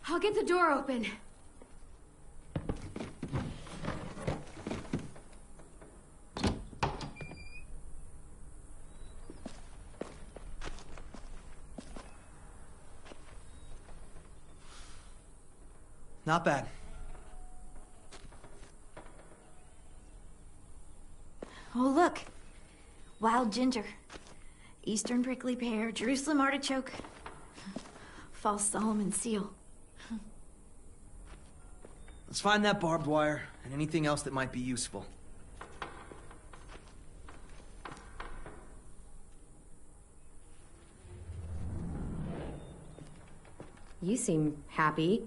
I'll get the door open. Not bad. Oh, look. Wild ginger. Eastern prickly pear, Jerusalem artichoke. False Solomon seal. Let's find that barbed wire and anything else that might be useful. You seem happy.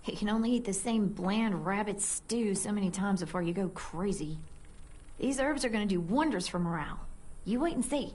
You can only eat the same bland rabbit stew so many times before you go crazy. These herbs are gonna do wonders for morale. You wait and see.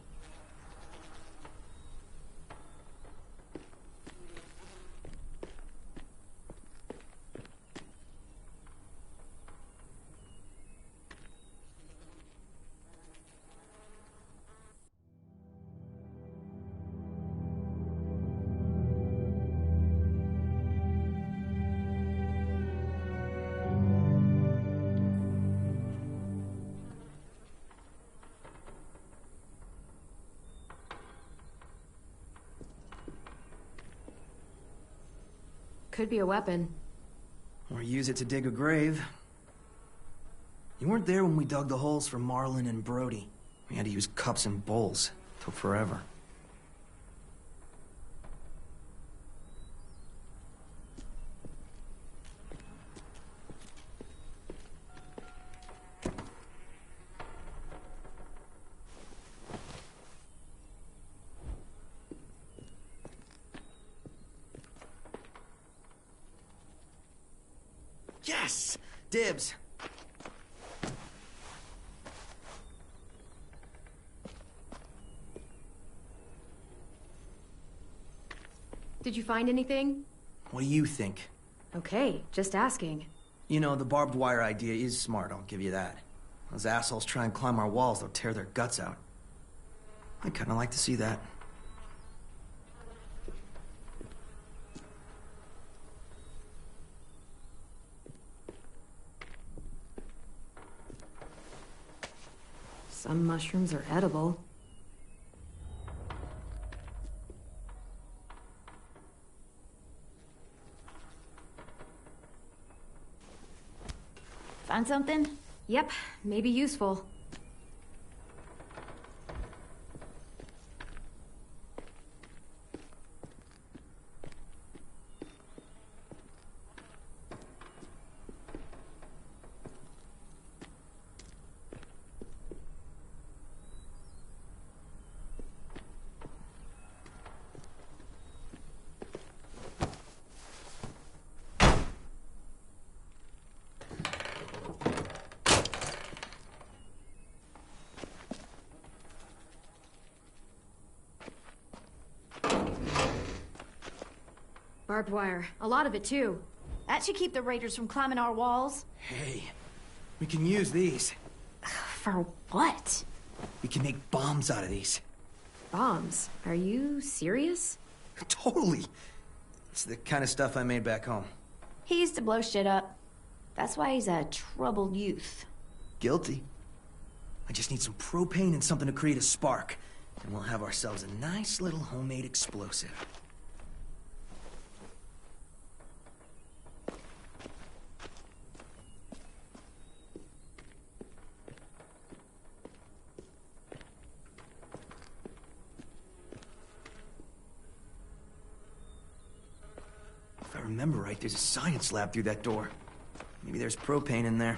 Could be a weapon. Or use it to dig a grave. You weren't there when we dug the holes for Marlon and Brody. We had to use cups and bowls. Took forever. Yes! Dibs. Did you find anything? What do you think? Okay, just asking. You know, the barbed wire idea is smart, I'll give you that. Those assholes try and climb our walls, they'll tear their guts out. I'd kinda like to see that. Some mushrooms are edible. Find something? Yep, maybe useful. Barbed wire. A lot of it, too. That should keep the raiders from climbing our walls. Hey, we can use these. For what? We can make bombs out of these. Bombs? Are you serious? Totally. It's the kind of stuff I made back home. He used to blow shit up. That's why he's a troubled youth. Guilty. I just need some propane and something to create a spark. And we'll have ourselves a nice little homemade explosive. If I remember right, there's a science lab through that door. Maybe there's propane in there.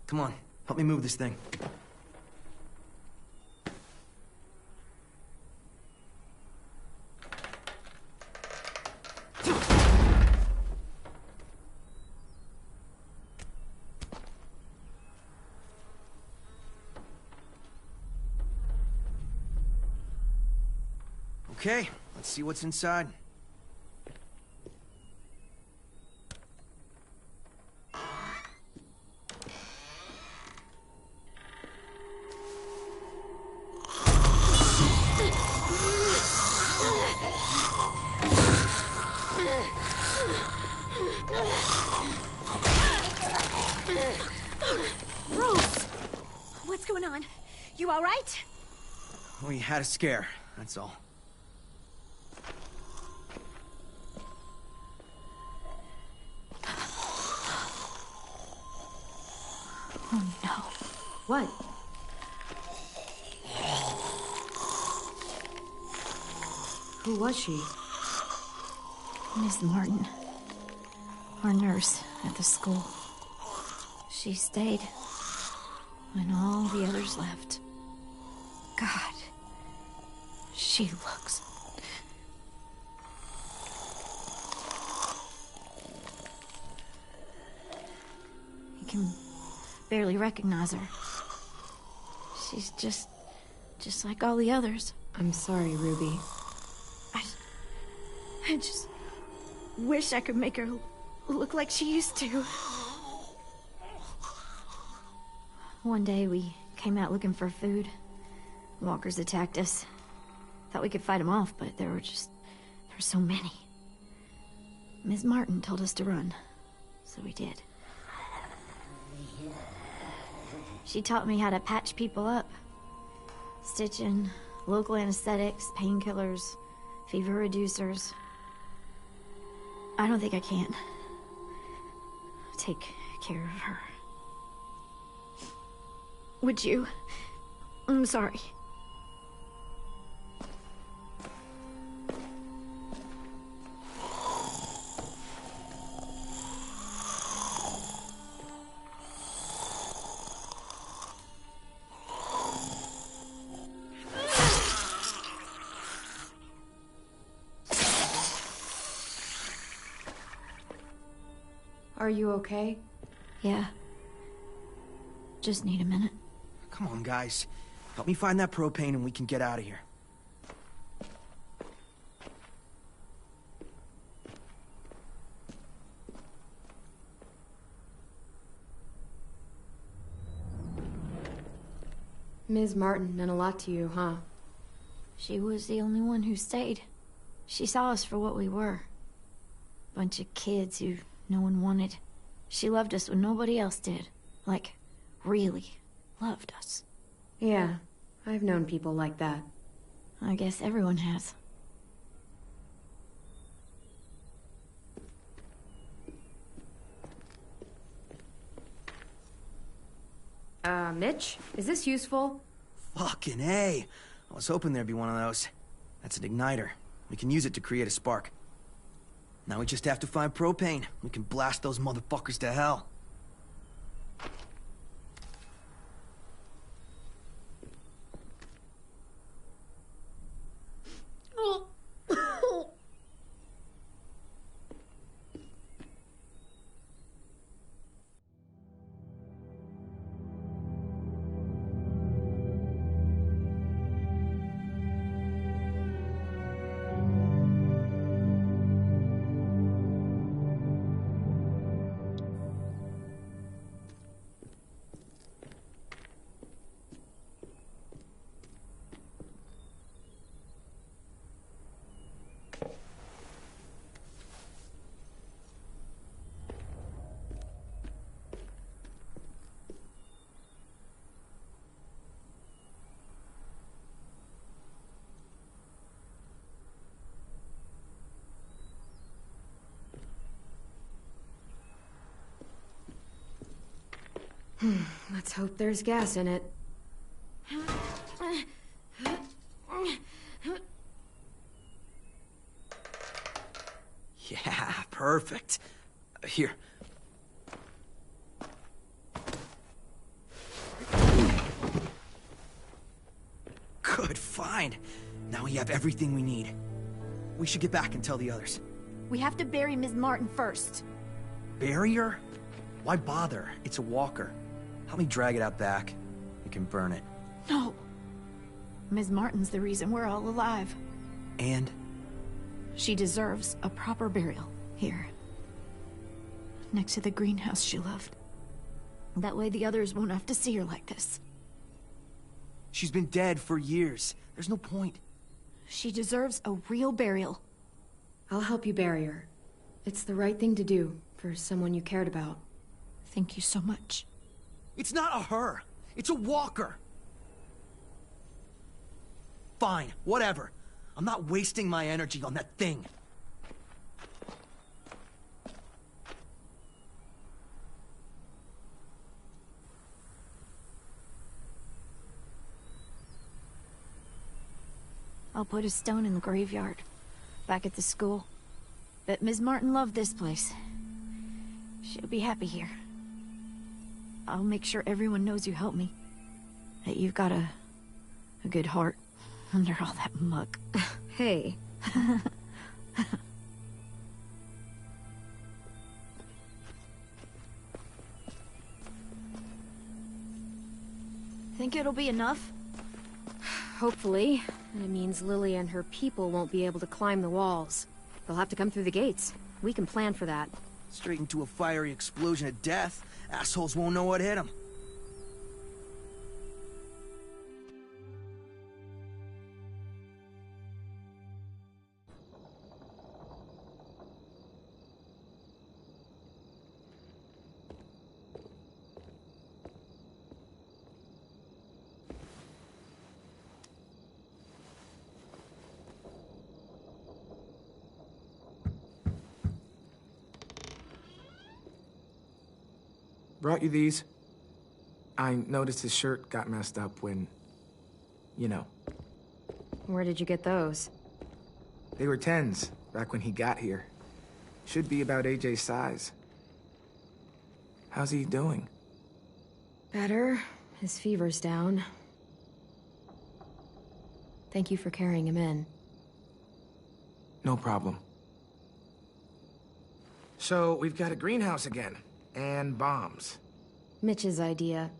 Come on, help me move this thing. Okay, let's see what's inside. Rose! What's going on? You all right? We had a scare, that's all. Oh no. What? Who was she? Miss Martin. Our nurse at the school. She stayed when all the others left. God. She looks... You can barely recognize her. She's just like all the others. I'm sorry, Ruby. I just wish I could make her look like she used to. One day we came out looking for food. Walkers attacked us. Thought we could fight them off, but there were so many. Ms. Martin told us to run, so we did. She taught me how to patch people up. Stitching, local anesthetics, painkillers, fever reducers. I don't think I can take care of her. Would you? I'm sorry. Are you okay? Yeah. Just need a minute. Come on, guys. Help me find that propane and we can get out of here. Ms. Martin meant a lot to you, huh? She was the only one who stayed. She saw us for what we were. Bunch of kids who no one wanted. She loved us when nobody else did. Like, really loved us. Yeah, I've known people like that. I guess everyone has. Mitch? Is this useful? Fucking A. I was hoping there'd be one of those. That's an igniter. We can use it to create a spark. Now we just have to find propane. We can blast those motherfuckers to hell. Let's hope there's gas in it. Yeah, perfect. Here. Good find. Now we have everything we need. We should get back and tell the others. We have to bury Ms. Martin first. Bury her? Why bother? It's a walker. Help me drag it out back. We can burn it. No. Ms. Martin's the reason we're all alive. And? She deserves a proper burial here. Next to the greenhouse she loved. That way the others won't have to see her like this. She's been dead for years. There's no point. She deserves a real burial. I'll help you bury her. It's the right thing to do for someone you cared about. Thank you so much. It's not a her. It's a walker. Fine, whatever. I'm not wasting my energy on that thing. I'll put a stone in the graveyard, back at the school. Bet Ms. Martin loved this place. She'll be happy here. I'll make sure everyone knows you helped me. That you've got a good heart under all that muck. Hey. Think it'll be enough? Hopefully. It means Lily and her people won't be able to climb the walls. They'll have to come through the gates. We can plan for that. Straight into a fiery explosion of death. Assholes won't know what hit them. Brought you these. I noticed his shirt got messed up when... you know. Where did you get those? They were 10s, back when he got here. Should be about AJ's size. How's he doing? Better. His fever's down. Thank you for carrying him in. No problem. So, we've got a greenhouse again. And bombs. Mitch's idea.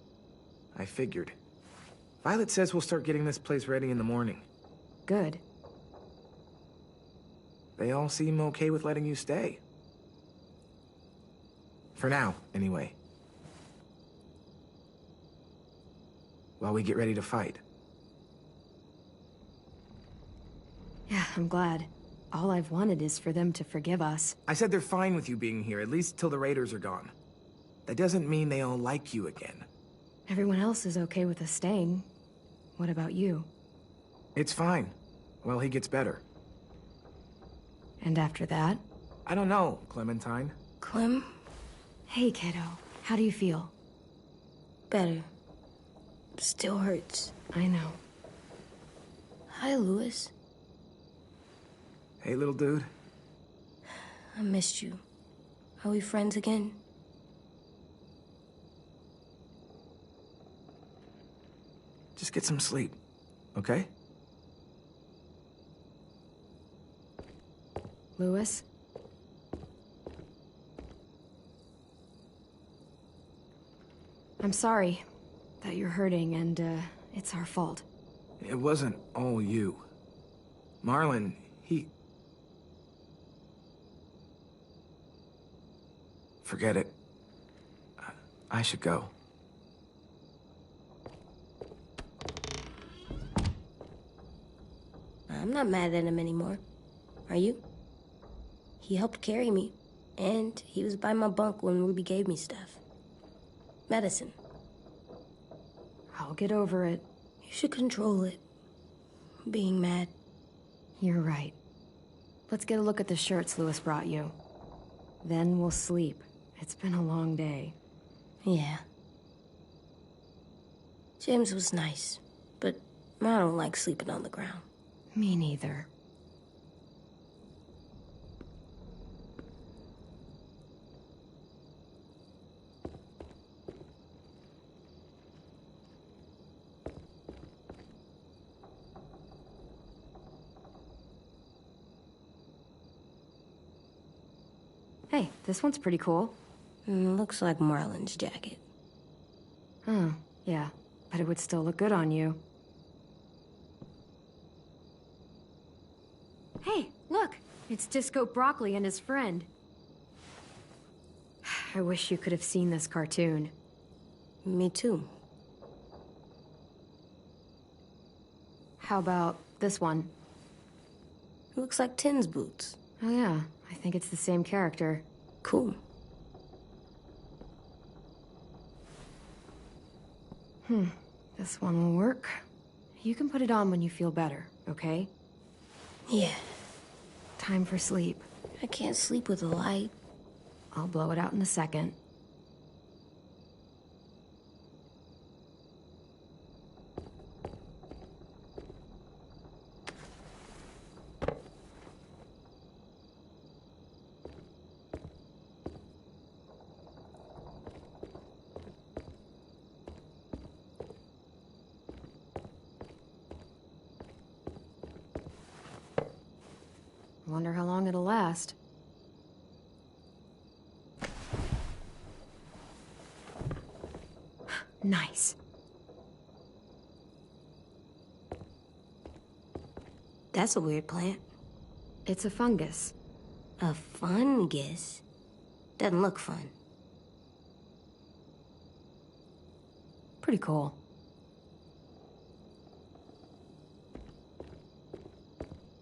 I figured. Violet says we'll start getting this place ready in the morning. Good. They all seem okay with letting you stay. For now, anyway. While we get ready to fight. Yeah, I'm glad. All I've wanted is for them to forgive us. I said they're fine with you being here, at least till the raiders are gone. That doesn't mean they all like you again. Everyone else is okay with us staying. What about you? It's fine. Well, he gets better. And after that? I don't know, Clementine. Clem? Hey, kiddo. How do you feel? Better. Still hurts. I know. Hi, Louis. Hey, little dude. I missed you. Are we friends again? Just get some sleep, okay? Louis? I'm sorry that you're hurting, and, it's our fault. It wasn't all you. Marlon, he... Forget it. I should go. I'm not mad at him anymore. Are you? He helped carry me, and he was by my bunk when Ruby gave me stuff. Medicine. I'll get over it. You should control it. Being mad. You're right. Let's get a look at the shirts Louis brought you. Then we'll sleep. It's been a long day. Yeah. James was nice, but I don't like sleeping on the ground. Me neither. Hey, this one's pretty cool. Looks like Marlon's jacket. Oh, yeah. But it would still look good on you. Hey, look! It's Disco Broccoli and his friend. I wish you could have seen this cartoon. Me too. How about this one? Looks like Tin's boots. Oh yeah, I think it's the same character. Cool. This one will work. You can put it on when you feel better, okay? Yeah. Time for sleep. I can't sleep with a light. I'll blow it out in a second. Wonder how long it'll last. Nice. That's a weird plant. It's a fungus. A fungus? Doesn't look fun. Pretty cool.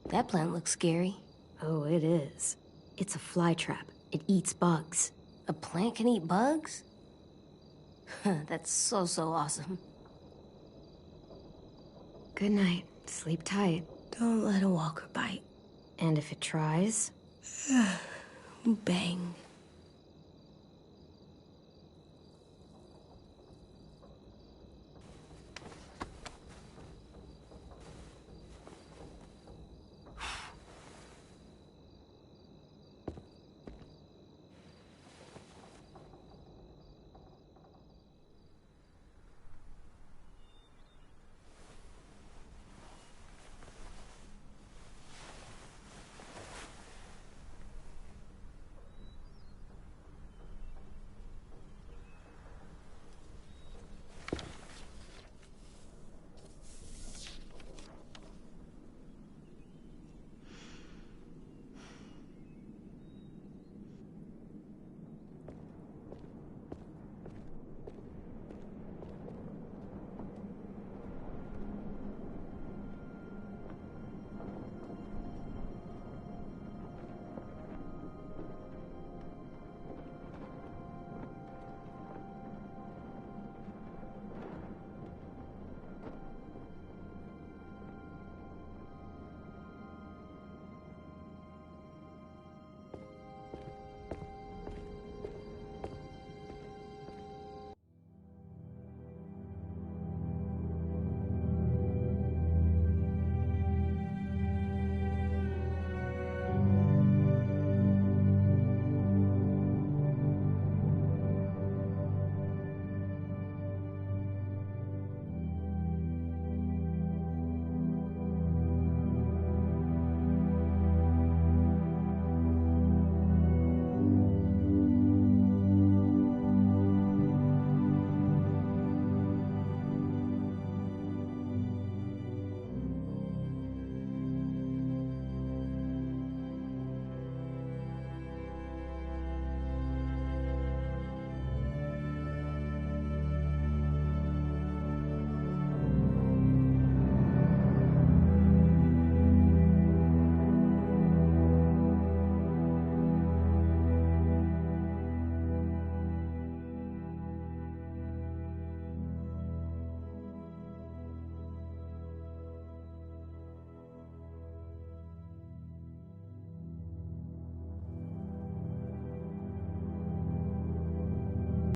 That plant looks scary. Oh, it is. It's a fly trap. It eats bugs. A plant can eat bugs? That's so awesome. Good night. Sleep tight. Don't let a walker bite. And if it tries? Bang.